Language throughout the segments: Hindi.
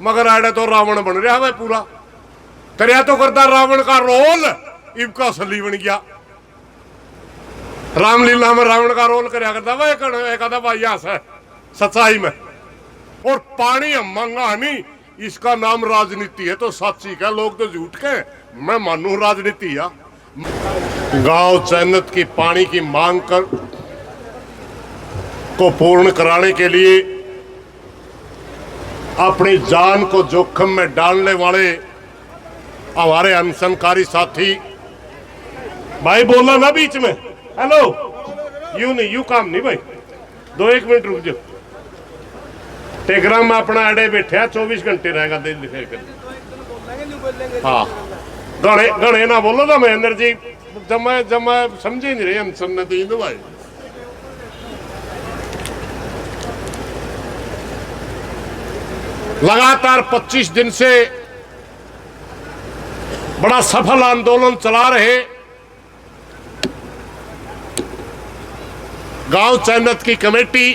मगर आड़े तो रावण बन रहा है पूरा। करया तो करता रावण का रोल, इबका असली बन गया। रामलीला में रावण का रोल करया करता वह एक भाई है सच्चाई में। और पानी महंगा नहीं, इसका नाम राजनीति है तो सच्ची का, लोग तो झूठ के, मैं मानू राजनीति है। गांव चैनत की पानी की मांग को पूर्ण कराने के लिए अपनी जान को जोखिम में डालने वाले हमारे अनशनकारी साथी भाई, बोला ना बीच में, हेलो यू नहीं, यू काम नहीं भाई, 1 मिनट रुक जाओ। टेलीग्राम में अपना अड़े बैठे 24 घंटे रहेगा दिल लिखे कर। हाँ गणे गणे ना बोलो तो मैं एनर्जी जब मैं समझे नहीं रही अनशन ने तीन भाई। लगातार 25 दिन से बड़ा सफल आंदोलन चला रहे गांव चैनत की कमेटी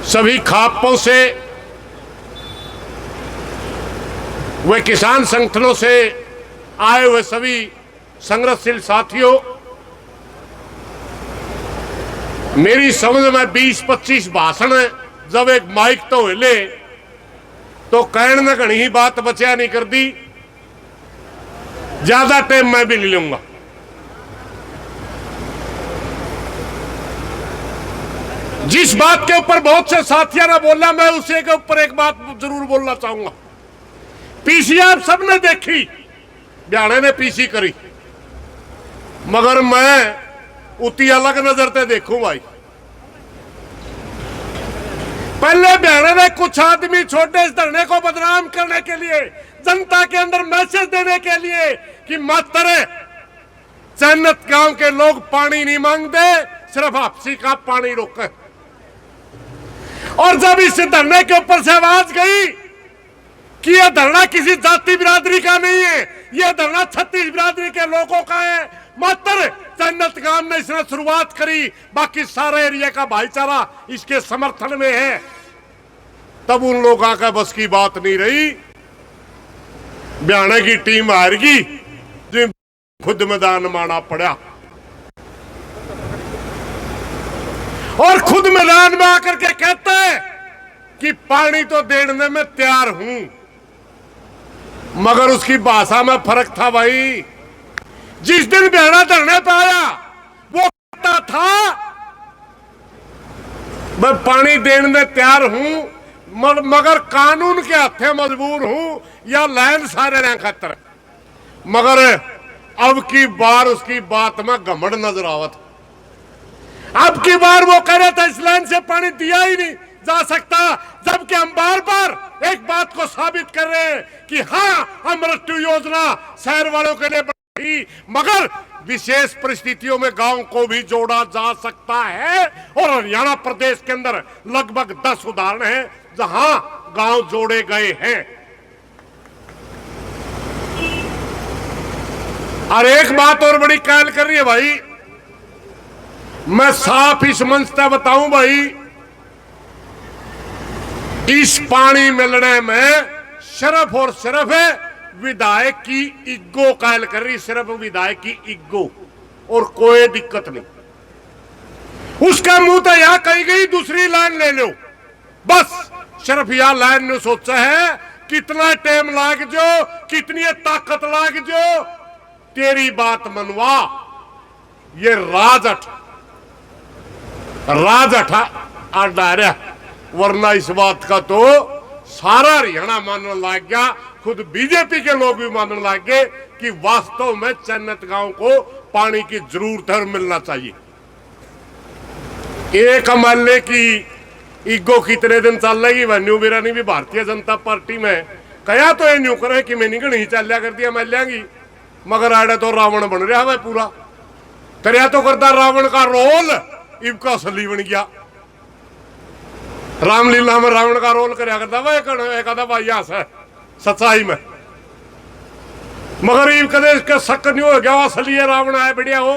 सभी खापों से, वे किसान संगठनों से आए हुए सभी संघर्षशील साथियों, मेरी समझ में 20-25 भाषण जब एक माइक तो हिले तो कहने में घनी ही बात बचा नहीं कर दी। ज्यादा टाइम मैं भी ले लूंगा। जिस बात के ऊपर बहुत से साथियों ने बोला, मैं उसी के ऊपर एक बात जरूर बोलना चाहूंगा। पीसी आप सबने देखी, ब्याणे ने पीसी करी, मगर मैं उतनी अलग नजर से देखूं भाई। पहले ब्याणे ने कुछ आदमी छोटे इस धरने को बदनाम करने के लिए, जनता के अंदर मैसेज देने के लिए कि मात्र चैनत गांव के लोग पानी नहीं मांगते, सिर्फ आपसी का पानी रोके। और जब इस धरने के ऊपर से आवाज गई कि यह धरना किसी जाति बिरादरी का नहीं है, यह धरना छत्तीस बिरादरी के लोगों का है, मात्र चैनत गांव ने इसने शुरुआत करी, बाकी सारे एरिया का भाईचारा इसके समर्थन में है, तब उन लोगों का बस की बात नहीं रही। ब्याणे की टीम हार गई, जो खुद मैदान माना पड़ा और खुद मैदान में आकर के कहते हैं कि पानी तो देने में तैयार हूं, मगर उसकी भाषा में फर्क था भाई। जिस दिन ब्याणा धरने पे आया वो कहता था मैं पानी देने में तैयार हूं, मगर कानून के हाथे मजबूर हूं या लैंड सारे खतर। मगर अब की बार उसकी बात में घमंड नजर आवत। अब की बार वो कह रहा था इस लाइन से पानी दिया ही नहीं जा सकता, जबकि हम बार बार एक बात को साबित कर रहे हैं कि हाँ, अमृत योजना शहर वालों के लिए बढ़ी, मगर विशेष परिस्थितियों में गांव को भी जोड़ा जा सकता है। और हरियाणा प्रदेश के अंदर लगभग 10 उदाहरण हैं जहां गांव जोड़े गए हैं। और एक बात और बड़ी कायल कर रही है भाई, मैं साफ इस मंच से बताऊं भाई, इस पानी मिलने में सिर्फ और सिर्फ विधायक की इग्गो कायल कर रही, सिर्फ विधायक की इग्गो, और कोई दिक्कत नहीं। उसका मुंह तो यहां कही गई दूसरी लाइन ले लो, बस सिर्फ यह लाइन ने सोचा है कितना टाइम लाग जो, कितनी ताकत लाग जो, तेरी बात मनवा। ये राजअठा अड्डा रहा, वरना इस बात का तो सारा हरियाणा मानने लग गया, खुद बीजेपी के लोग भी मानने लग गए कि वास्तव में चैनत गांव को पानी की जरूरत है और मिलना चाहिए। एक एमएलए की ईगो कितने दिन चल रही है, न्यू बिरानी भी भारतीय जनता पार्टी में कया तो ये न्यू करे कि मैंने नहीं चलिया कर दिया एमएलए की, मगर आड़े तो रावण बन रहा है पूरा। करया तो करता रावण का रोल, इबका असली बन गया। रामलीला में रावण का रोल करया करता वह एक भाई है सच्चाई में, मगर कदे इसका शक नहीं हो गया असली है रावण है बढ़िया हो।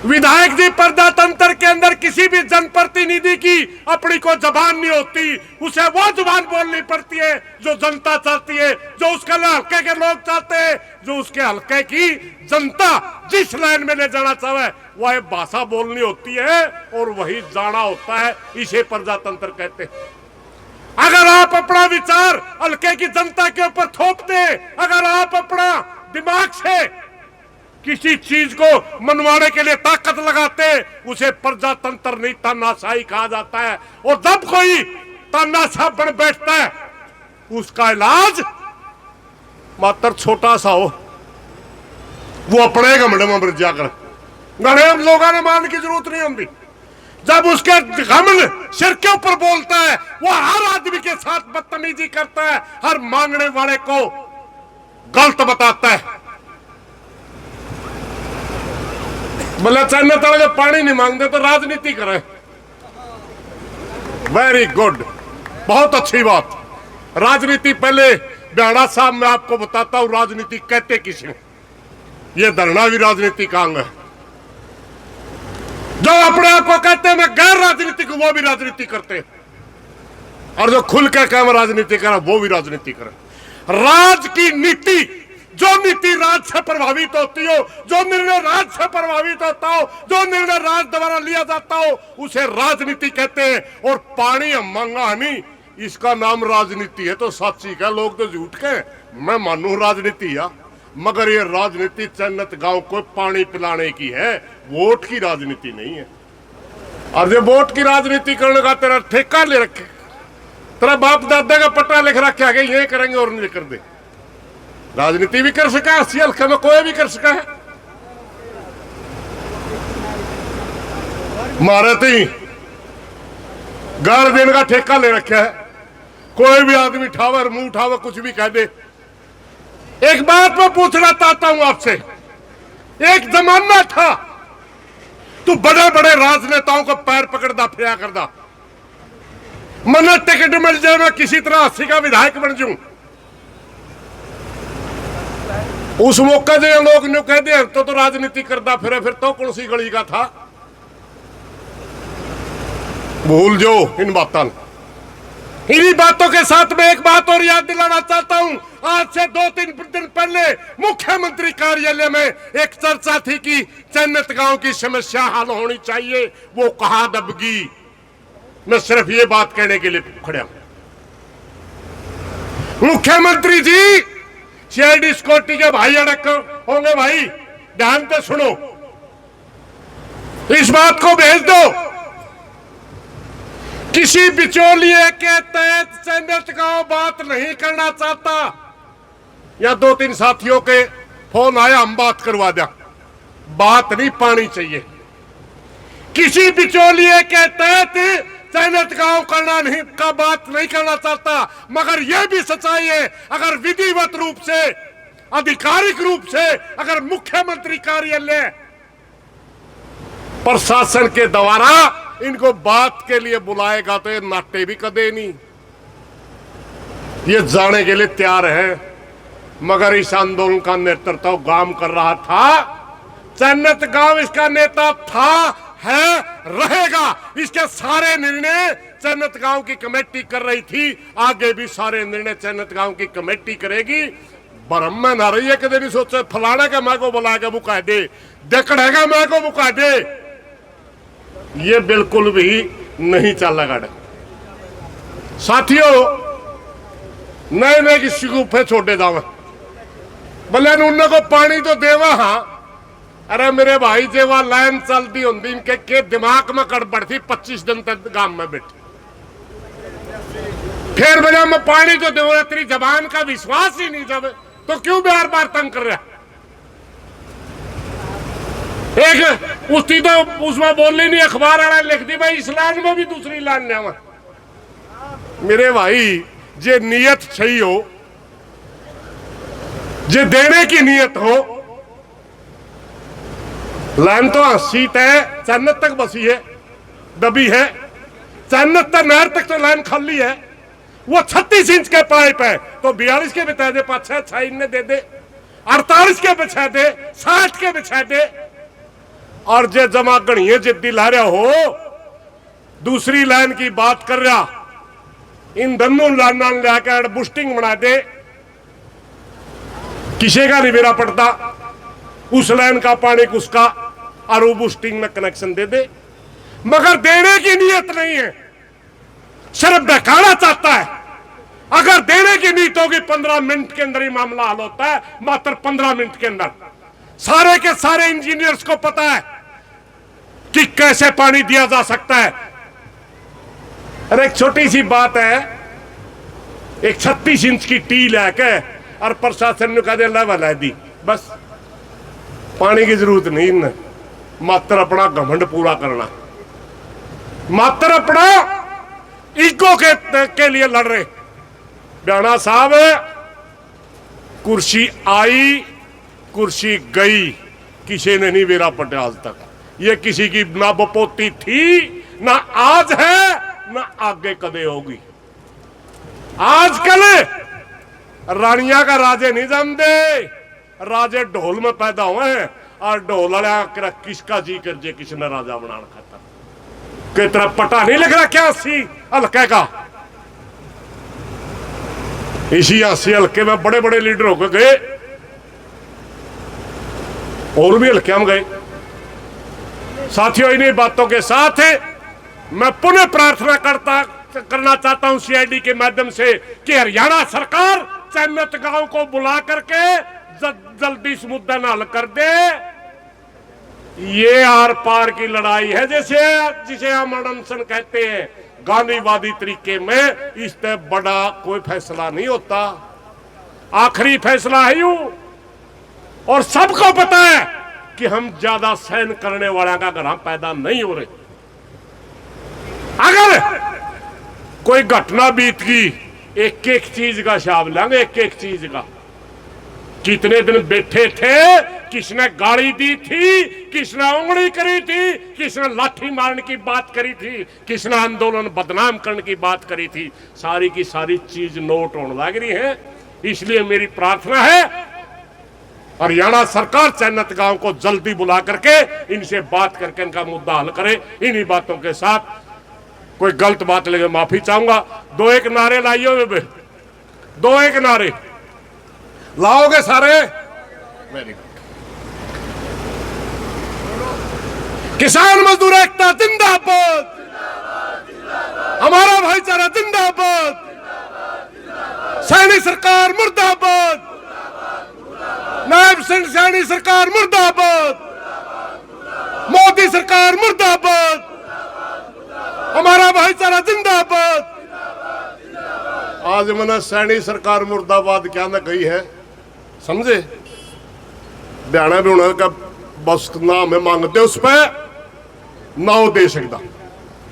विधायक जी, प्रजातंत्र के अंदर किसी भी जनप्रतिनिधि की अपनी कोई जबान नहीं होती, उसे वो जुबान बोलनी पड़ती है जो जनता चाहती है, जो उसके हल्के के लोग चाहते हैं, जो उसके हल्के की जनता जिस लाइन में ले जाना चाहे वह भाषा बोलनी होती है और वही जाना होता है। इसे प्रजातंत्र कहते हैं। अगर आप अपना विचार हल्के की जनता के ऊपर थोप दे, अगर आप अपना दिमाग से किसी चीज को मनवाने के लिए ताकत लगाते, उसे प्रजातंत्र नहीं तानाशाही कहा जाता है। और जब कोई तानाशाह बन बैठता है उसका इलाज मात्र छोटा सा हो, वो अपने घमंड में मर जाकर गणे लोगों ने मानने की जरूरत नहीं होती। जब उसके घमंड सिर के ऊपर बोलता है, वो हर आदमी के साथ बदतमीजी करता है, हर मांगने वाले को गलत बताता है। बोले चाइना तले पानी नहीं मांगते तो राजनीति करें। वेरी गुड, बहुत अच्छी बात। राजनीति पहले ब्याड़ा साहब मैं आपको बताता हूं राजनीति कहते किसे। ये धरना भी राजनीति का अंग है। जो अपने आप को कहते हैं मैं गैर राजनीतिक हूं, वो भी राजनीति करते हैं, और जो खुल के कह मैं राजनीति कर वो भी राजनीति करे। राज की नीति, जो नीति राज से प्रभावित होती हो, जो निर्णय राज से प्रभावित होता हो, जो निर्णय राज द्वारा लिया जाता हो, उसे राजनीति कहते हैं। और पानी हम मांगा नहीं, इसका नाम राजनीति है। तो सच्ची का लोग तो झूठ के, मैं मानू राजनीति है, मगर ये राजनीति चन्नत गांव को पानी पिलाने की है, वोट की राजनीति नहीं है। और जो वोट की राजनीति करने का तेरा ठेका ले रखे, तेरा बाप दादा का पट्टा लिख रखे आगे ये करेंगे और नहीं कर दे। राजनीति भी कर सका, अस्सी हल्के में कोई भी कर सका है। मारे थी गार देने का ठेका ले रखा है, कोई भी आदमी ठावर मुंह उठावे कुछ भी कह दे। एक बात मैं पूछना चाहता हूं आपसे, एक जमाना था तू बड़े बड़े राजनेताओं को पैर पकड़दा फिरा करदा, मन्ना टिकट मिल जाए मैं किसी तरह 80 का विधायक बन जाऊं। उस मौके से लोग ने कह दिया तो राजनीति करता फिर तो कौन सी गली का था। भूल जो इन बातों, इन्हीं बातों के साथ में एक बात और याद दिलाना चाहता हूं। आज से 2-3 दिन पहले मुख्यमंत्री कार्यालय में एक चर्चा थी कि चन्नत गांव की समस्या हल होनी चाहिए, वो कहां दबगी। मैं सिर्फ ये बात कहने के लिए खड़ा हूं, मुख्यमंत्री जी सीआईडी सिक्योरिटी के भाई अड़क होंगे, भाई ध्यान से सुनो, इस बात को भेज दो। किसी बिचौलिए के तहत चन्नत गांव बात नहीं करना चाहता, या 2-3 साथियों के फोन आया हम बात करवा दिया, बात नहीं पानी चाहिए। किसी बिचौलिए के तहत चन्नत गांव करना नहीं का बात नहीं करना चाहता, मगर यह भी सच्चाई है अगर विधिवत रूप से आधिकारिक रूप से अगर मुख्यमंत्री कार्यालय प्रशासन के द्वारा इनको बात के लिए बुलाएगा तो ये नाटे भी कदे नहीं, ये जाने के लिए तैयार है। मगर इस आंदोलन का नेतृत्व गांव कर रहा था, चन्नत गांव इसका नेता था, है, रहेगा। इसके सारे निर्णय चन्नत गांव की कमेटी कर रही थी, आगे भी सारे निर्णय चन्नत गांव की कमेटी करेगी। भरम में ना रही है कदे नहीं सोचे फलाने का मैं को बुला के मुका दे, देखड़ेगा मैं को मुका दे, ये बिल्कुल भी नहीं चलेगा। साथियों, नए नए किसी को फे छोड़े जावे, बोले उन्होंने को पानी तो देवा। हाँ, अरे मेरे भाई जे वहां लाइन चलती होंगी इनके के दिमाग में गड़बड़ थी, 25 दिन तक गांव में बैठे, फिर बोले मैं पानी तो दे, तेरी जबान का विश्वास ही नहीं जावे तो क्यों बार बार तंग कर रहा। एक उसकी तो उसमें बोली नहीं, अखबार वाला लिख दी भाई इस लाइन में भी दूसरी लाइन ले आवा। मेरे भाई जे नियत सही हो, जे देने की नियत हो, लाइन तो 80 है, चन्नत तक बसी है, दबी है, चन्नत तक नहर तक तो लाइन खाली है, वो 36 इंच के पाइप है तो 42 के बिछा दे, 5-6 इनने दे दे, 48 के बिछा दे, 60 के बिछा दे, और जे जमा घड़िए जिद्दी ला रहा हो, दूसरी लाइन की बात कर रहा, इन दोनों लाइना लेकर बूस्टिंग बना दे, किसी का नहीं मेरा पड़ता, उस लाइन का पानी उसका और वो बूस्टिंग में कनेक्शन दे दे, मगर देने की नीयत नहीं है, सिर्फ बहकाना चाहता है। अगर देने की नीयत होगी 15 मिनट के अंदर ही मामला हल होता है, मात्र 15 मिनट के अंदर। सारे के सारे इंजीनियर्स को पता है कि कैसे पानी दिया जा सकता है। अरे एक छोटी सी बात है, एक 36 इंच की टी लेके और प्रशासन ने कहा लेवल है दी, बस पानी की जरूरत नहीं इन्हें, मात्र अपना घमंड पूरा करना, मात्र अपना ईगो के लिए लड़ रहे। बयाना साहब, कुर्सी आई कुर्सी गई, किसी ने नहीं वेरा पटे आज तक। ये किसी की ना बपोती थी, ना आज है, ना आगे कदे होगी। आजकल रानिया का राजे नहीं जमते, राजे ढोल में पैदा हुए हैं और ढोल वाले किसका जी कर जे किसने राजा बनाना खाता कि तेरा पटा नहीं लिख रखा 80 हल्के का। इसी 80 हल्के में बड़े बड़े लीडर होकर गए, और भी हल्के हम गए। साथियों, इन्हीं बातों के साथ मैं पुनः प्रार्थना करना चाहता हूं सीआईडी के माध्यम से कि हरियाणा सरकार चन्नत गांव को बुला करके जल्दी इस मुद्दा न हल कर दे। ये आर पार की लड़ाई है, जिसे हम अनशन कहते हैं गांधीवादी तरीके में, इससे बड़ा कोई फैसला नहीं होता। आखिरी फैसला है यूं, और सबको पता है कि हम ज्यादा सहन करने वाला का घर हम पैदा नहीं हो रहे। अगर कोई घटना बीत गई, एक एक चीज का हिसाब लेंगे, एक एक चीज का। कितने दिन बैठे थे, किसने गाड़ी दी थी, किसने उंगली करी थी, किसने लाठी मारने की बात करी थी, किसने आंदोलन बदनाम करने की बात करी थी, सारी की सारी चीज नोट होने लग रही है। इसलिए मेरी प्रार्थना है हरियाणा सरकार चैनत गांव को जल्दी बुला करके इनसे बात करके इनका मुद्दा हल करे। इन्हीं बातों के साथ कोई गलत बात लगे माफी चाहूंगा। 2-1 नारे लाइए, 2-1 नारे लाओगे सारे? Very good. किसान मजदूर एकता जिंदाबाद, हमारा भाईचारा जिंदाबाद, सैनी सरकार मुर्दाबाद, नायब सिंह सैनी सरकार मुर्दाबाद, मोदी सरकार मुर्दाबाद, हमारा भाईचारा जिंदाबाद। आज मैंने सैनी सरकार मुर्दाबाद क्या ना कही है, समझे? बयाना भी होना का बस नाम है, मांगते उस पर ना वो दे सकता,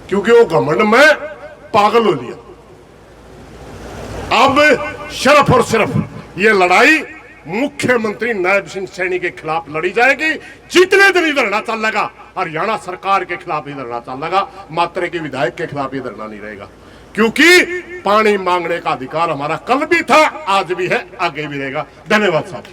क्योंकि वो घमंड में पागल हो लिया। अब सिर्फ और सिर्फ ये लड़ाई मुख्यमंत्री नायब सिंह सैनी के खिलाफ लड़ी जाएगी। जितने दिन ही धरना चल लगा, हरियाणा सरकार के खिलाफ ही धरना चल लगा, मात्र के विधायक के खिलाफ ही धरना नहीं रहेगा। क्योंकि पानी मांगने का अधिकार हमारा कल भी था, आज भी है, आगे भी रहेगा। धन्यवाद साहब।